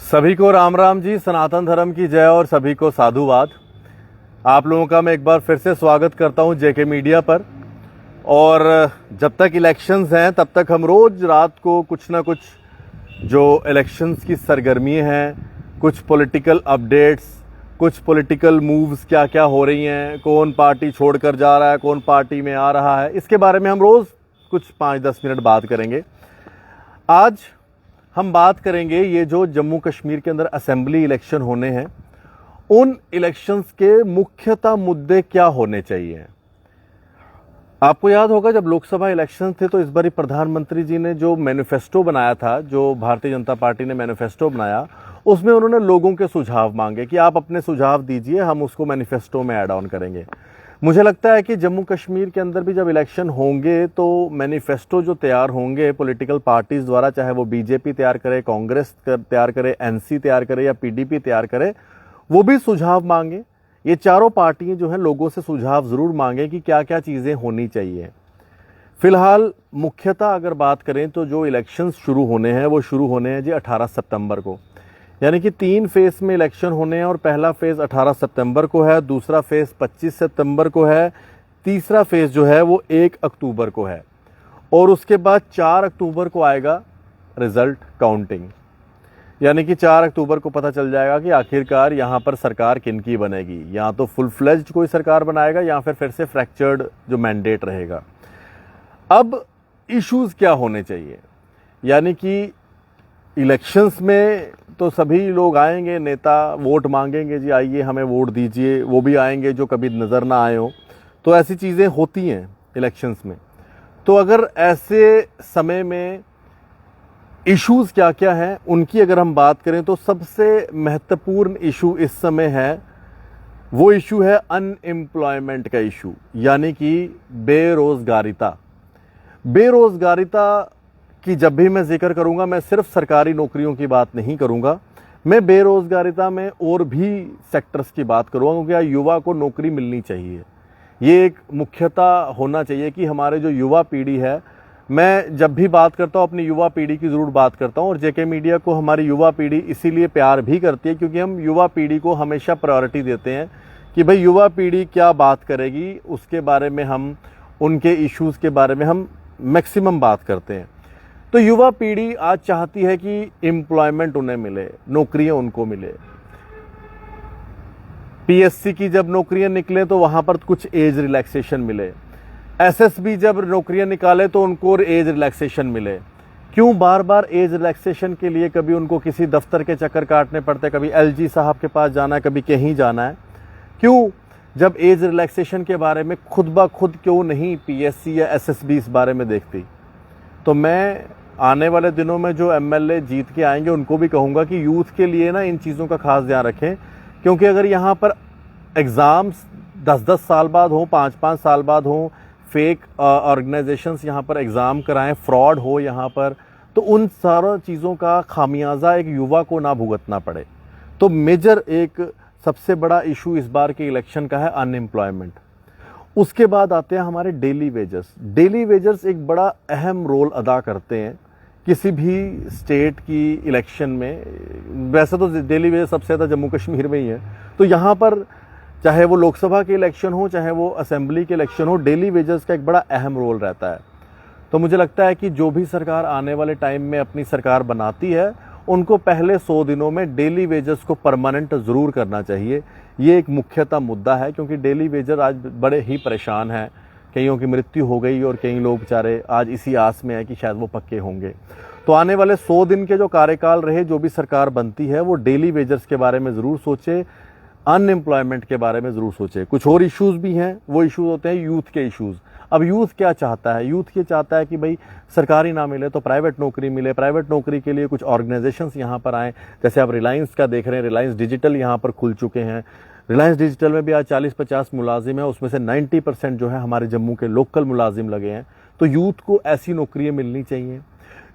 सभी को राम राम जी, सनातन धर्म की जय और सभी को साधुवाद। आप लोगों का मैं एक बार फिर से स्वागत करता हूं जेके मीडिया पर। और जब तक इलेक्शंस हैं तब तक हम रोज रात को कुछ ना कुछ जो इलेक्शंस की सरगर्मी हैं, कुछ पॉलिटिकल अपडेट्स, कुछ पॉलिटिकल मूव्स क्या क्या हो रही हैं, कौन पार्टी छोड़कर जा रहा है, कौन पार्टी में आ रहा है, इसके बारे में हम रोज़ कुछ 5-10 मिनट बात करेंगे। आज हम बात करेंगे ये जो जम्मू कश्मीर के अंदर असेंबली इलेक्शन होने हैं, उन इलेक्शंस के मुख्यतः मुद्दे क्या होने चाहिए। आपको याद होगा जब लोकसभा इलेक्शन थे तो इस बार प्रधानमंत्री जी ने जो मैनिफेस्टो बनाया था, जो भारतीय जनता पार्टी ने मैनिफेस्टो बनाया, उसमें उन्होंने लोगों के सुझाव मांगे कि आप अपने सुझाव दीजिए, हम उसको मैनिफेस्टो में ऐड ऑन करेंगे। मुझे लगता है कि जम्मू कश्मीर के अंदर भी जब इलेक्शन होंगे तो मैनिफेस्टो जो तैयार होंगे पॉलिटिकल पार्टीज द्वारा, चाहे वो बीजेपी तैयार करे, कांग्रेस तैयार करे, एनसी तैयार करे या पीडीपी तैयार करे, वो भी सुझाव मांगे। ये चारों पार्टियां जो हैं लोगों से सुझाव जरूर मांगे कि क्या क्या चीज़ें होनी चाहिए। फिलहाल मुख्यतः अगर बात करें तो जो इलेक्शंस शुरू होने हैं वो शुरू होने हैं जी 18 सितंबर को, यानी कि 3 फेज में इलेक्शन होने हैं। और पहला फेज 18 सितंबर को है, दूसरा फेज 25 सितंबर को है, तीसरा फेज जो है वो 1 अक्टूबर को है, और उसके बाद 4 अक्टूबर को आएगा रिजल्ट काउंटिंग। यानी कि 4 अक्टूबर को पता चल जाएगा कि आखिरकार यहाँ पर सरकार किनकी बनेगी, या तो फुल फ्लेज्ड कोई सरकार बनाएगा या फिर से फ्रैक्चर्ड जो मैंडेट रहेगा। अब इश्यूज क्या होने चाहिए, यानी कि इलेक्शंस में तो सभी लोग आएंगे, नेता वोट मांगेंगे, जी आइए हमें वोट दीजिए, वो भी आएंगे जो कभी नज़र ना आए हो। तो ऐसी चीज़ें होती हैं इलेक्शंस में। तो अगर ऐसे समय में इश्यूज क्या क्या हैं उनकी अगर हम बात करें तो सबसे महत्वपूर्ण इशू इस समय है, वो इशू है अनएम्प्लॉयमेंट का इशू, यानी कि बेरोजगारिता। बेरोजगारिता कि जब भी मैं जिक्र करूंगा मैं सिर्फ सरकारी नौकरियों की बात नहीं करूंगा, मैं बेरोजगारिता में और भी सेक्टर्स की बात करूंगा, क्योंकि युवा को नौकरी मिलनी चाहिए। ये एक मुख्यतः होना चाहिए कि हमारे जो युवा पीढ़ी है, मैं जब भी बात करता हूँ अपनी युवा पीढ़ी की ज़रूर बात करता हूँ। और जेके मीडिया को हमारी युवा पीढ़ी इसीलिए प्यार भी करती है क्योंकि हम युवा पीढ़ी को हमेशा प्रायोरिटी देते हैं कि भाई युवा पीढ़ी क्या बात करेगी उसके बारे में, हम उनके इश्यूज़ के बारे में हम मैक्सिमम बात करते हैं। तो युवा पीढ़ी आज चाहती है कि एम्प्लॉयमेंट उन्हें मिले, नौकरियां उनको मिले। पीएससी की जब नौकरियां निकले तो वहां पर कुछ एज रिलैक्सेशन मिले, एसएसबी जब नौकरियां निकाले तो उनको एज रिलैक्सेशन मिले। क्यों बार बार एज रिलैक्सेशन के लिए कभी उनको किसी दफ्तर के चक्कर काटने पड़ते, कभी एलजी साहब के पास जाना है, कभी कहीं जाना है। क्यों जब एज रिलैक्सेशन के बारे में खुद ब खुद क्यों नहीं पीएससी या एसएसबी इस बारे में देखती। तो मैं आने वाले दिनों में जो एमएलए जीत के आएंगे उनको भी कहूँगा कि यूथ के लिए ना इन चीज़ों का खास ध्यान रखें, क्योंकि अगर यहाँ पर एग्ज़ाम्स 10-10 साल बाद हों, 5-5 साल बाद हों, फेक ऑर्गेनाइजेशंस यहाँ पर एग्ज़ाम कराएं, फ्रॉड हो यहाँ पर, तो उन सारा चीज़ों का खामियाजा एक युवा को ना भुगतना पड़े। तो मेजर एक सबसे बड़ा इशू इस बार के इलेक्शन का है अनएम्प्लॉयमेंट। उसके बाद आते हैं हमारे डेली वेजर्स। डेली वेजर्स एक बड़ा अहम रोल अदा करते हैं किसी भी स्टेट की इलेक्शन में। वैसे तो डेली वेजर सबसे ज़्यादा जम्मू कश्मीर में ही है, तो यहाँ पर चाहे वो लोकसभा के इलेक्शन हो चाहे वो असेंबली के इलेक्शन हो, डेली वेजर्स का एक बड़ा अहम रोल रहता है। तो मुझे लगता है कि जो भी सरकार आने वाले टाइम में अपनी सरकार बनाती है उनको पहले 100 दिनों में डेली वेजर्स को परमानेंट ज़रूर करना चाहिए। ये एक मुख्यतः मुद्दा है, क्योंकि डेली वेजर आज बड़े ही परेशान हैं। कईयों की मृत्यु हो गई और कई लोग बेचारे आज इसी आस में है कि शायद वो पक्के होंगे। तो आने वाले 100 दिन के जो कार्यकाल रहे, जो भी सरकार बनती है वो डेली वेजर्स के बारे में ज़रूर सोचे, अनएम्प्लॉयमेंट के बारे में ज़रूर सोचे। कुछ और इश्यूज़ भी हैं, वो इश्यूज़ होते हैं यूथ के इश्यूज़। अब यूथ क्या चाहता है, यूथ ये चाहता है कि भाई सरकारी ना मिले तो प्राइवेट नौकरी मिले। प्राइवेट नौकरी के लिए कुछ ऑर्गेनाइजेशंस यहाँ पर आएँ, जैसे आप रिलायंस का देख रहे हैं, रिलायंस डिजिटल यहाँ पर खुल चुके हैं। रिलायंस डिजिटल में भी आज 40-50 मुलाजिम है, उसमें से 90% जो है हमारे जम्मू के लोकल मुलाजिम लगे हैं। तो यूथ को ऐसी नौकरियाँ मिलनी चाहिए।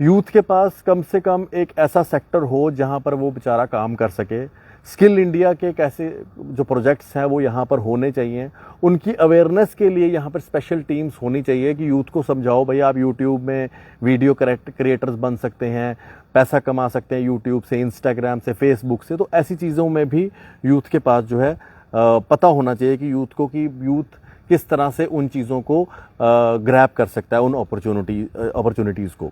यूथ के पास कम से कम एक ऐसा सेक्टर हो जहाँ पर वो बेचारा काम कर सके। स्किल इंडिया के कैसे जो प्रोजेक्ट्स हैं वो यहाँ पर होने चाहिए। उनकी अवेयरनेस के लिए यहाँ पर स्पेशल टीम्स होनी चाहिए कि यूथ को समझाओ भाई आप यूट्यूब में वीडियो क्रिएटर्स बन सकते हैं, पैसा कमा सकते हैं यूट्यूब से, इंस्टाग्राम से, फेसबुक से। तो ऐसी चीज़ों में भी यूथ के पास जो है पता होना चाहिए कि यूथ किस तरह से उन चीज़ों को ग्रैब कर सकता है, उन अपॉर्चुनिटीज़ को।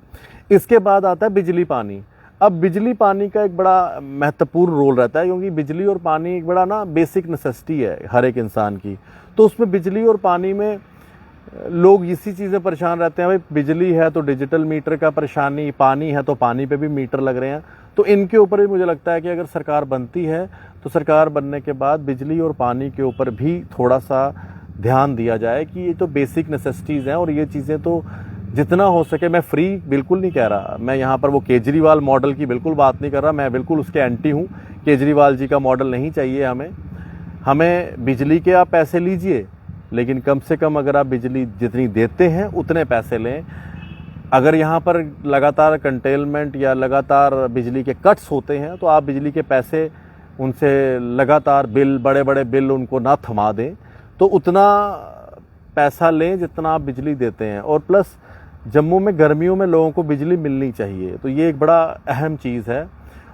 इसके बाद आता है बिजली पानी। अब बिजली पानी का एक बड़ा महत्वपूर्ण रोल रहता है, क्योंकि बिजली और पानी एक बड़ा ना बेसिक नेसेसिटी है हर एक इंसान की। तो उसमें बिजली और पानी में लोग इसी चीज़ें परेशान रहते हैं, भाई बिजली है तो डिजिटल मीटर का परेशानी, पानी है तो पानी पे भी मीटर लग रहे हैं। तो इनके ऊपर भी मुझे लगता है कि अगर सरकार बनती है तो सरकार बनने के बाद बिजली और पानी के ऊपर भी थोड़ा सा ध्यान दिया जाए कि ये तो बेसिक नेसेसिटीज़ हैं और ये चीज़ें तो जितना हो सके, मैं फ्री बिल्कुल नहीं कह रहा, मैं यहाँ पर वो केजरीवाल मॉडल की बिल्कुल बात नहीं कर रहा, मैं बिल्कुल उसके एंटी हूँ। केजरीवाल जी का मॉडल नहीं चाहिए हमें बिजली के आप पैसे लीजिए, लेकिन कम से कम अगर आप बिजली जितनी देते हैं उतने पैसे लें। अगर यहाँ पर लगातार कंटेनमेंट या लगातार बिजली के कट्स होते हैं तो आप बिजली के पैसे उनसे लगातार बड़े बड़े बिल उनको ना थमा दें, तो उतना पैसा लें जितना आप बिजली देते हैं। और प्लस जम्मू में गर्मियों में लोगों को बिजली मिलनी चाहिए, तो ये एक बड़ा अहम चीज़ है।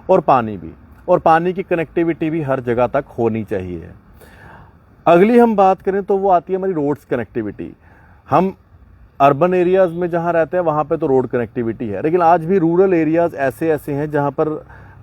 और पानी भी, और पानी की कनेक्टिविटी भी हर जगह तक होनी चाहिए। अगली हम बात करें तो वो आती है हमारी रोड्स कनेक्टिविटी। हम अर्बन एरियाज़ में जहाँ रहते हैं वहाँ पे तो रोड कनेक्टिविटी है, लेकिन आज भी रूरल एरियाज़ ऐसे हैं जहाँ पर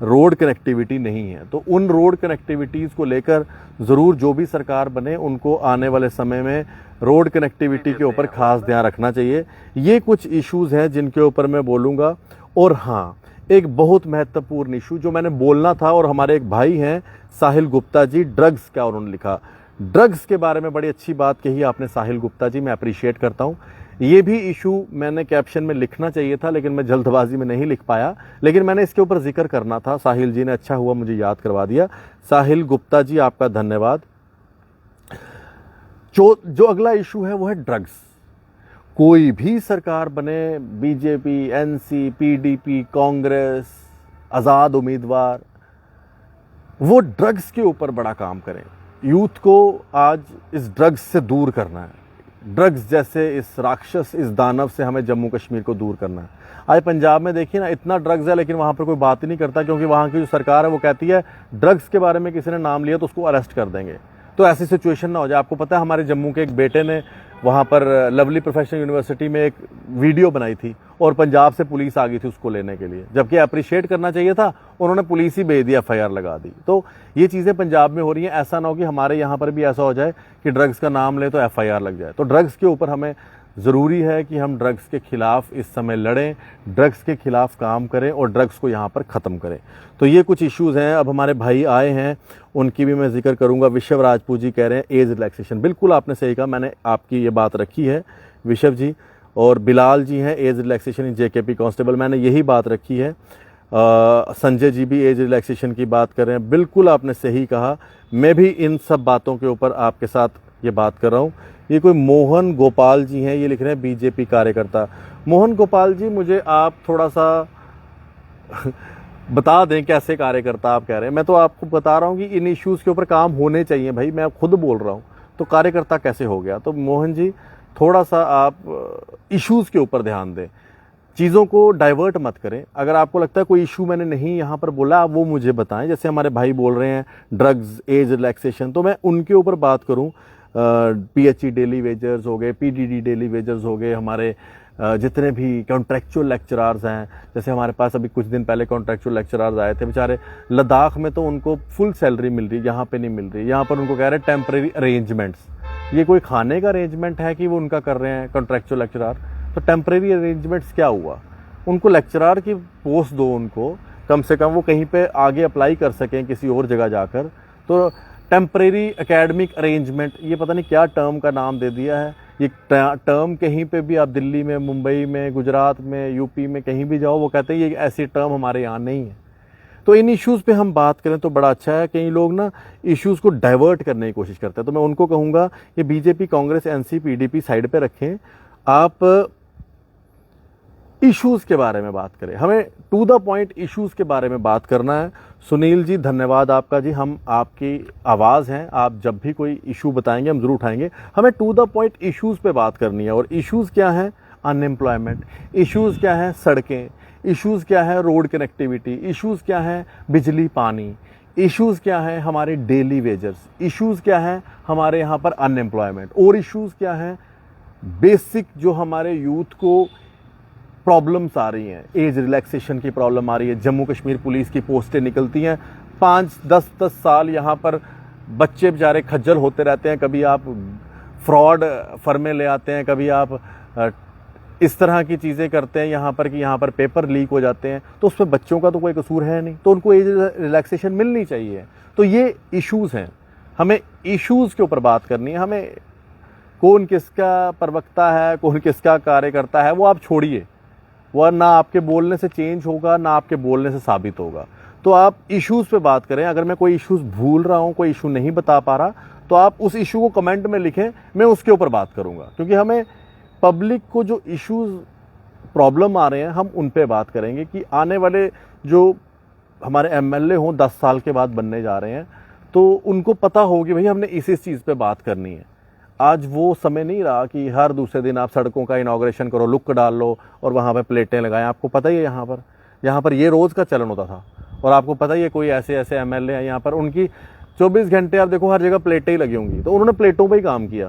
रोड कनेक्टिविटी नहीं है। तो उन रोड कनेक्टिविटीज़ को लेकर ज़रूर जो भी सरकार बने उनको आने वाले समय में रोड कनेक्टिविटी के ऊपर खास ध्यान रखना चाहिए। ये कुछ इश्यूज़ हैं जिनके ऊपर मैं बोलूँगा। और हाँ, एक बहुत महत्वपूर्ण इशू जो मैंने बोलना था, और हमारे एक भाई हैं साहिल गुप्ता जी, ड्रग्स का उन्होंने लिखा। ड्रग्स के बारे में बड़ी अच्छी बात कही आपने साहिल गुप्ता जी, मैं अप्रिशिएट करता हूँ। ये भी इशू मैंने कैप्शन में लिखना चाहिए था, लेकिन मैं जल्दबाजी में नहीं लिख पाया, लेकिन मैंने इसके ऊपर जिक्र करना था। साहिल जी ने अच्छा हुआ मुझे याद करवा दिया। साहिल गुप्ता जी आपका धन्यवाद। जो अगला इशू है वो है ड्रग्स। कोई भी सरकार बने, बीजेपी, एनसी, पीडीपी, कांग्रेस, आज़ाद उम्मीदवार, वो ड्रग्स के ऊपर बड़ा काम करें। यूथ को आज इस ड्रग्स से दूर करना है। ड्रग्स जैसे इस राक्षस, इस दानव से हमें जम्मू कश्मीर को दूर करना है। आज पंजाब में देखिए ना, इतना ड्रग्स है लेकिन वहाँ पर कोई बात ही नहीं करता, क्योंकि वहाँ की जो सरकार है वो कहती है ड्रग्स के बारे में किसी ने नाम लिया तो उसको अरेस्ट कर देंगे। तो ऐसी सिचुएशन ना हो जाए। आपको पता है हमारे जम्मू के एक बेटे ने वहाँ पर लवली प्रोफेशनल यूनिवर्सिटी में एक वीडियो बनाई थी और पंजाब से पुलिस आ गई थी उसको लेने के लिए, जबकि अप्रिशिएट करना चाहिए था, उन्होंने पुलिस ही भेज दी, FIR लगा दी। तो ये चीज़ें पंजाब में हो रही हैं। ऐसा ना हो कि हमारे यहाँ पर भी ऐसा हो जाए कि ड्रग्स का नाम ले तो FIR लग जाए। तो ड्रग्स के ऊपर हमें ज़रूरी है कि हम ड्रग्स के खिलाफ इस समय लड़ें, ड्रग्स के खिलाफ काम करें और ड्रग्स को यहाँ पर ख़त्म करें। तो ये कुछ इश्यूज़ हैं। अब हमारे भाई आए हैं, उनकी भी मैं जिक्र करूँगा। विशव राजपूत जी कह रहे हैं एज रिलैक्सेशन, बिल्कुल आपने सही कहा, मैंने आपकी ये बात रखी है विशव जी। और बिलाल जी हैं एज रिलैक्सेशन इन JKP कांस्टेबल, मैंने यही बात रखी है। संजय जी भी एज रिलैक्सेशन की बात कर रहे हैं, बिल्कुल आपने सही कहा। मैं भी इन सब बातों के ऊपर आपके साथ ये बात कर रहा हूँ। ये कोई मोहन गोपाल जी हैं, ये लिख रहे हैं BJP कार्यकर्ता। मोहन गोपाल जी, मुझे आप थोड़ा सा बता दें कैसे कार्यकर्ता आप कह रहे हैं। मैं तो आपको बता रहा हूँ कि इन इश्यूज़ के ऊपर काम होने चाहिए भाई, मैं खुद बोल रहा हूँ, तो कार्यकर्ता कैसे हो गया? तो मोहन जी थोड़ा सा आप इश्यूज़ के ऊपर ध्यान दें, चीज़ों को डाइवर्ट मत करें। अगर आपको लगता है कोई इशू मैंने नहीं यहाँ पर बोला, आप वो मुझे बताएं। जैसे हमारे भाई बोल रहे हैं ड्रग्स, एज रिलैक्सेशन, तो मैं उनके ऊपर बात करूँ। PHE डेली वेजर्स हो गए, PDD डेली वेजर्स हो गए, हमारे जितने भी कॉन्ट्रेक्चुअल लेक्चरार्स हैं, जैसे हमारे पास अभी कुछ दिन पहले कॉन्ट्रेक्चुअल लेक्चरार्स आए थे बेचारे, लद्दाख में तो उनको फुल सैलरी मिल रही, यहाँ पे नहीं मिल रही। यहाँ पर उनको कह रहे हैं टेम्परेरी अरेंजमेंट्स। ये कोई खाने का अरेंजमेंट है कि वो उनका कर रहे हैं कॉन्ट्रेक्चुअल लेक्चरार? तो टेम्परेरी अरेंजमेंट्स क्या हुआ? उनको लेक्चरार की पोस्ट दो, उनको कम से कम वो कहीं पे आगे अप्लाई कर सकें किसी और जगह जाकर। तो टेम्परेरी एकेडमिक अरेंजमेंट, ये पता नहीं क्या टर्म का नाम दे दिया है। ये टर्म कहीं पे भी आप दिल्ली में, मुंबई में, गुजरात में, यूपी में कहीं भी जाओ, वो कहते हैं ये ऐसी टर्म हमारे यहाँ नहीं है। तो इन इश्यूज़ पे हम बात करें तो बड़ा अच्छा है। कई लोग ना इश्यूज़ को डाइवर्ट करने की कोशिश करते हैं, तो मैं उनको कहूँगा ये BJP, Congress, NC, PDP side पे रखें। आप इश्यूज के बारे में बात करें, हमें टू द पॉइंट इश्यूज के बारे में बात करना है। सुनील जी धन्यवाद आपका जी, हम आपकी आवाज़ हैं, आप जब भी कोई इशू बताएंगे हम जरूर उठाएंगे। हमें टू द पॉइंट इश्यूज पे बात करनी है, और इश्यूज क्या हैं? अनएम्प्लॉयमेंट, इश्यूज क्या है? सड़कें, इश्यूज क्या है? रोड कनेक्टिविटी, इश्यूज क्या है? बिजली पानी, इश्यूज क्या है? हमारे डेली वेजर्स, इश्यूज क्या है? हमारे यहाँ पर अनएम्प्लॉयमेंट, और इश्यूज क्या है? बेसिक जो हमारे यूथ को प्रॉब्लम्स आ रही हैं, एज रिलैक्सेशन की प्रॉब्लम आ रही है। जम्मू कश्मीर पुलिस की पोस्टें निकलती हैं, 5-10 साल यहाँ पर बच्चे बेचारे खज्जल होते रहते हैं। कभी आप फ्रॉड फर्में ले आते हैं, कभी आप इस तरह की चीज़ें करते हैं यहाँ पर कि यहाँ पर पेपर लीक हो जाते हैं, तो उसमें बच्चों का तो कोई कसूर है नहीं, तो उनको एज रिलैक्सेशन मिलनी चाहिए। तो ये इश्यूज़ हैं, हमें इश्यूज़ के ऊपर बात करनी है। हमें कौन किसका प्रवक्ता है, कौन किसका कार्यकर्ता है, वो आप छोड़िए, वह ना आपके बोलने से चेंज होगा, ना आपके बोलने से साबित होगा। तो आप इश्यूज़ पे बात करें। अगर मैं कोई इश्यूज़ भूल रहा हूँ, कोई इशू नहीं बता पा रहा, तो आप उस इशू को कमेंट में लिखें, मैं उसके ऊपर बात करूँगा। क्योंकि हमें पब्लिक को जो इश्यूज़ प्रॉब्लम आ रहे हैं, हम उन पे बात करेंगे कि आने वाले जो हमारे एमएलए हों 10 साल के बाद बनने जा रहे हैं, तो उनको पता हो कि भाई हमने इस चीज़ पे बात करनी है। आज वो समय नहीं रहा कि हर दूसरे दिन आप सड़कों का इनॉग्रेशन करो, लुक डाल लो और वहाँ पे प्लेटें लगाएं। आपको पता ही है यहाँ पर ये रोज़ का चलन होता था। और आपको पता ही है कोई ऐसे ऐसे एमएलए हैं यहाँ पर, उनकी 24 घंटे आप देखो हर जगह प्लेटें ही लगी होंगी, तो उन्होंने प्लेटों पर ही काम किया।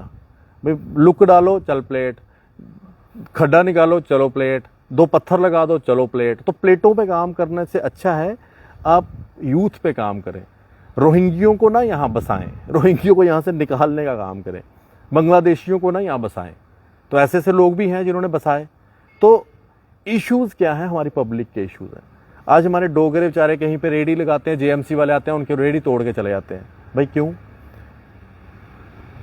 भाई लुक डालो, चल प्लेट, खड्डा निकालो, चलो प्लेट, 2 पत्थर लगा दो, चलो प्लेट। तो प्लेटों पे काम करने से अच्छा है आप यूथ पे काम करें। रोहिंग्यों को ना यहाँ बसाएं, रोहिंग्यों को यहाँ से निकालने का काम करें, बांग्लादेशियों को ना यहाँ बसाएं। तो ऐसे ऐसे लोग भी हैं जिन्होंने बसाए। तो इश्यूज़ क्या है? हमारी पब्लिक के इश्यूज़ हैं। आज हमारे डोगरे बेचारे कहीं पे रेडी लगाते हैं, जेएमसी वाले आते हैं, उनके रेडी तोड़ के चले जाते हैं। भाई क्यों?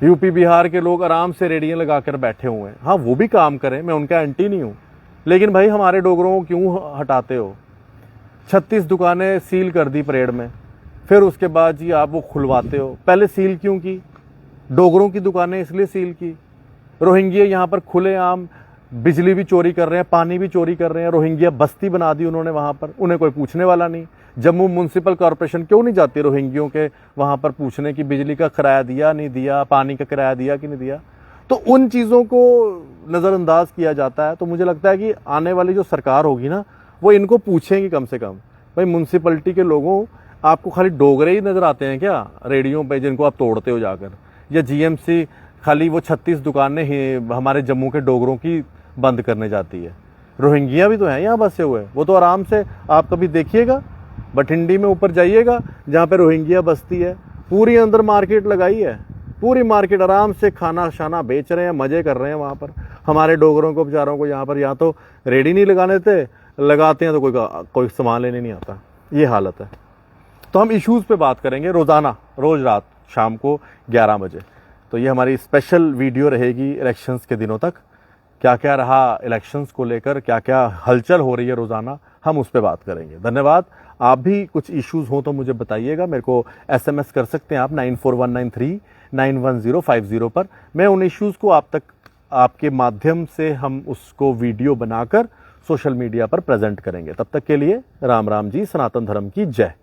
यूपी बिहार के लोग आराम से रेडियाँ लगा कर बैठे हुए हैं। हाँ, वो भी काम करें, मैं उनका एंटी नहीं हूँ, लेकिन भाई हमारे डोगरों को क्यों हटाते हो? 36 दुकानें सील कर दी परेड में, फिर उसके बाद जी आप वो खुलवाते हो। पहले सील क्यों की? डोगरों की दुकानें इसलिए सील की। रोहिंग्या यहाँ पर खुलेआम बिजली भी चोरी कर रहे हैं, पानी भी चोरी कर रहे हैं। रोहिंग्या बस्ती बना दी उन्होंने वहाँ पर, उन्हें कोई पूछने वाला नहीं। जम्मू म्यूनसिपल कॉरपोरेशन क्यों नहीं जाती रोहिंग्यों के वहाँ पर पूछने की बिजली का किराया दिया नहीं दिया, पानी का किराया दिया कि नहीं दिया? तो उन चीज़ों को नज़रअंदाज किया जाता है। तो मुझे लगता है कि आने वाली जो सरकार होगी ना, वो इनको पूछेंगी कम से कम, भाई म्यूनसिपलिटी के लोगों, आपको खाली डोगरे ही नज़र आते हैं क्या रेडियो पे जिनको आप तोड़ते हो जाकर? या जीएमसी खाली वो 36 दुकानें ही हमारे जम्मू के डोगरों की बंद करने जाती है? रोहिंग्या भी तो हैं यहाँ बसे हुए, वो तो आराम से, आप कभी देखिएगा बठिंडी में ऊपर जाइएगा जहाँ पे रोहिंग्या बस्ती है, पूरी अंदर मार्केट लगाई है, पूरी मार्केट आराम से खाना शाना बेच रहे हैं, मज़े कर रहे हैं वहाँ पर। हमारे डोगरों को बेचारों को यहाँ पर या तो रेडी नहीं लगाने थे, लगाते हैं तो कोई सामान लेने नहीं आता। ये हालत है। तो हम इश्यूज़ पे बात करेंगे रोज़ाना, रोज़ रात शाम को 11 बजे। तो ये हमारी स्पेशल वीडियो रहेगी इलेक्शंस के दिनों तक। क्या क्या रहा इलेक्शंस को लेकर, क्या क्या हलचल हो रही है रोज़ाना, हम उस पर बात करेंगे। धन्यवाद। आप भी कुछ इश्यूज़ हो तो मुझे बताइएगा, मेरे को SMS कर सकते हैं आप 9419391050 पर। मैं उन इश्यूज़ को आप तक, आपके माध्यम से हम उसको वीडियो बनाकर सोशल मीडिया पर प्रेजेंट करेंगे। तब तक के लिए राम राम जी, सनातन धर्म की जय।